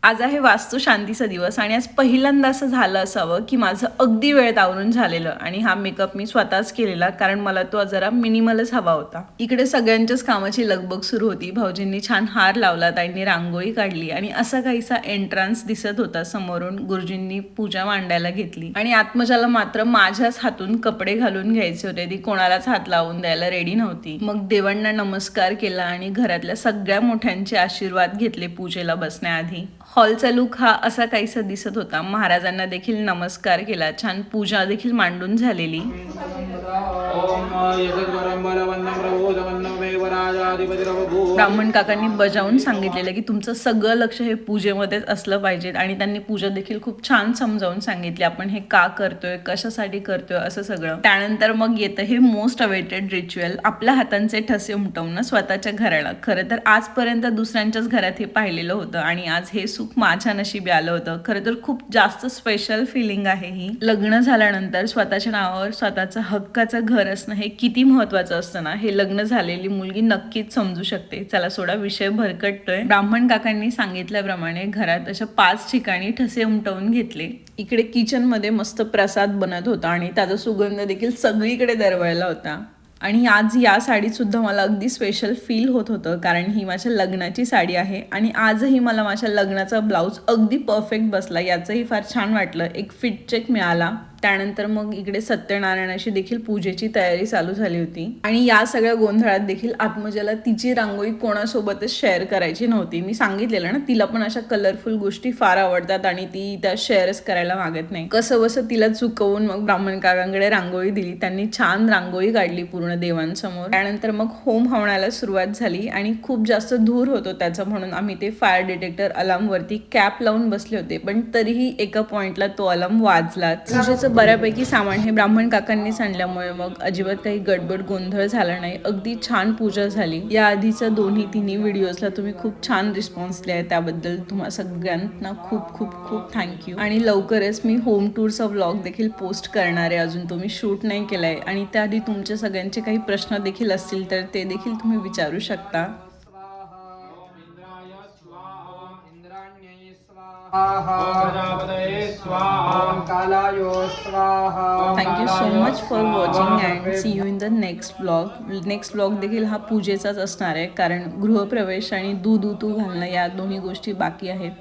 आज आहे वास्तू शांतीचा दिवस आणि आज पहिल्यांदा असं झालं असावं की माझं अगदी वेळेत आवरून झालेलं आणि हा मेकअप मी स्वतःच केलेला, कारण मला तो जरा मिनिमलच हवा होता. इकडे सगळ्यांच्याच कामाची लगबग सुरू होती. भाऊजींनी छान हार लावला, ताईंनी रांगोळी काढली आणि असा काहीसा एंट्रन्स दिसत होता समोरून. गुरुजींनी पूजा मांडायला घेतली आणि आत्मजाला मात्र माझ्याच हातून कपडे घालून घ्यायचे होते. ती कोणालाच हात लावून द्यायला रेडी नव्हती. मग देवांना नमस्कार केला आणि घरातल्या सगळ्या मोठ्यांचे आशीर्वाद घेतले पूजेला बसण्याआधी. हॉलचा लुक हा असा काहीसा दिसत होता. महाराजांना देखील नमस्कार केला, छान पूजा देखील मांडून झालेली. ब्राह्मण काकांनी बजावून सांगितलेलं की तुमचं सगळं लक्ष हे पूजेमध्येच असलं पाहिजे आणि त्यांनी पूजा देखील खूप छान समजावून सांगितली, आपण हे का करतोय, कशासाठी करतोय, असं सगळं. त्यानंतर मग येतं हे मोस्ट अवेटेड रिच्युअल, आपल्या हातांचे ठसे उमटवणं स्वतःच्या घराला. खरं तर आजपर्यंत दुसऱ्यांच्याच घरात हे पाहिलेलं होतं आणि आज हे सुख माझ्या नशिबी आलं होतं. खरं तर खूप जास्त स्पेशल फिलिंग आहे ही. लग्न झाल्यानंतर स्वतःच्या नावावर स्वतःचं हक्काचं घर असणं हे किती महत्वाचं असतं ना, हे लग्न झालेली मुलगी नक्कीच समजू शकते. चला सोडा, विषय भरकटतोय. ब्राह्मण काकांनी सांगितल्याप्रमाणे घरात अशा 5 ठिकाणी ठसे उमटवून घेतले. इकडे किचन मध्ये मस्त प्रसाद बनत होता आणि त्याचा सुगंध देखील सगळीकडे दरवळला होता. आणि आज या साडीत सुद्धा मला अगदी स्पेशल फील होत होतं, कारण ही माझ्या लग्नाची साडी आहे आणि आजही मला माझ्या लग्नाचा ब्लाऊज अगदी परफेक्ट बसला. याचंही फार छान वाटलं. एक फिट चेक मिळाला. त्यानंतर मग इकडे सत्यनारायणाची देखील पूजेची तयारी चालू झाली होती आणि या सगळ्या गोंधळात देखील आत्मजाला तिची रांगोळी कोणासोबतच शेअर करायची नव्हती. मी सांगितलेलं ना, तिला पण अशा कलरफुल गोष्टी फार आवडतात आणि ती त्या शेअरच करायला मागत नाही. कसं बसं तिला चुकवून मग ब्राह्मण काकांकडे रांगोळी दिली. त्यांनी छान रांगोळी काढली पूर्ण देवांसमोर. त्यानंतर मग होम हवनाला सुरुवात झाली आणि खूप जास्त धूर होतो त्याचं, म्हणून आम्ही ते फायर डिटेक्टर अलार्म वरती कॅप लावून बसले होते, पण तरीही एका पॉइंटला तो अलार्म वाजलाच. बऱ्यापैकी सामान हे ब्राह्मण काकांनीच आणल्यामुळे मग अजिबात काही गडबड गोंधळ झाला नाही. अगदी छान पूजा झाली. या आधीच्या तिन्ही व्हिडिओजला तुम्ही खूप छान रिस्पॉन्स दिलाय, त्याबद्दल तुम्हा सगळ्यांना खूप खूप खूप थँक्यू. आणि लवकरच मी होम टूरचा व्लॉग देखील पोस्ट करणार आहे. अजून तुम्ही शूट नाही केलाय आणि त्याआधी तुमच्या सगळ्यांचे काही प्रश्न देखील असतील तर ते देखील तुम्ही विचारू शकता. Thank you so much for watching and see you in the next vlog. Next vlog देखील हा पूजेचाच असणार आहे, कारण गृहप्रवेश आणि दूध उतू घालणं या दोन्ही गोष्टी बाकी आहेत.